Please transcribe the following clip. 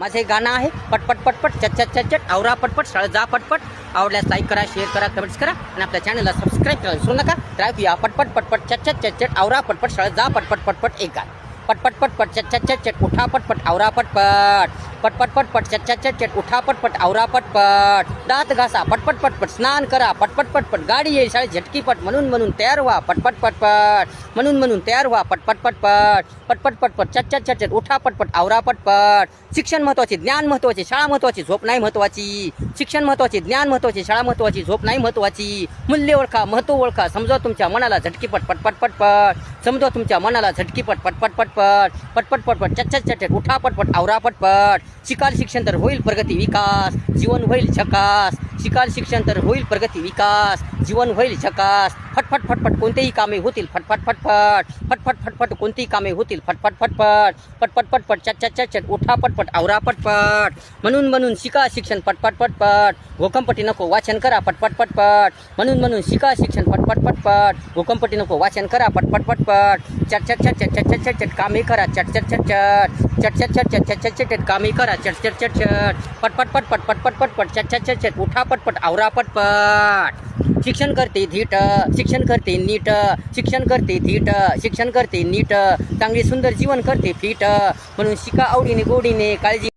माझं हे गाणं आहे पटपट पटपट चट चट चट आवरा पटपट शाळेत जा पटपट. आवडल्यास लाईक करा, शेअर करा, कमेंट्स करा आणि आपल्या चॅनलला सबस्क्राईब करायला विसरू नका. तर ऐकूया पटपट पटपट चट चट चट चट आवरा पटपट शाळेत जा पटपट पटपट एक गाणं. पटपट पटपट चट चट चट चट उठा पटपट आवरा पटपट. पटपट पटपट चट चट चट चट उठा पटपट आवरा पटपट. दात घासा पटपट पटपट स्नान करा पटपट पटपट. गाडी येईल शाळेत झटकीपट म्हणून म्हणून तयार व्हा पटपट पटपट. म्हणून म्हणून तयार व्हा पटपट पटपट. पटपट पटपट चट चट चट चट उठा पटपट आवरा पटपट. शिक्षण महत्वाचे, ज्ञान महत्वाचे, शाळा महत्वाची, झोप नाही महत्वाची. शिक्षण महत्वाचे, ज्ञान महत्वाचे, शाळा महत्वाची, झोप नाही महत्वाची. मूल्य ओळखा, महत्व ओळखा, समजा तुमच्या मनाला झटकीपट पटपट पटपट. समजा तुमच्या मनाला झटकीपट पटपट पटपट. पटपट पटपट चट चट चट उठा पटपट आवरा पटपट. शिकाल शिक्षण तर होईल प्रगती विकास, जीवन होईल झकास. शिकाल शिक्षण तर होईल प्रगती विकास, जीवन होईल झकास. फटफट फटफट कोणतेही कामे होतील फटफट फटफट. फटफट फटफट कोणतीही कामे होतील फटफट फटफट. पटपट पटपट चट चट चट चट उठा पटपट आवरा पटपट. म्हणून म्हणून शिका शिक्षण पटपट पटपट. घोकंपट्टी नको वाचन करा पटपट पटपट. म्हणून म्हणून शिका शिक्षण पटपट पटपट. घोकंपट्टी नको वाचन करा पटपट पटपट. चट चट चट चट चट चट चट कामे करा चट चट चट चट. चट चट चट चट चट चट चट कामे करा चट चट चट चट. पटपट पटपट पटपट पटपट चट चट चट चट उठा पटपट आवरा पटपट. शिक्षण करते धीट, शिक्षण करते नीट, शिक्षण करते धीट, शिक्षण करते नीट. चांगली सुंदर जीवन करते फिट. म्हणून शिका आवडीने गोडीने काळजी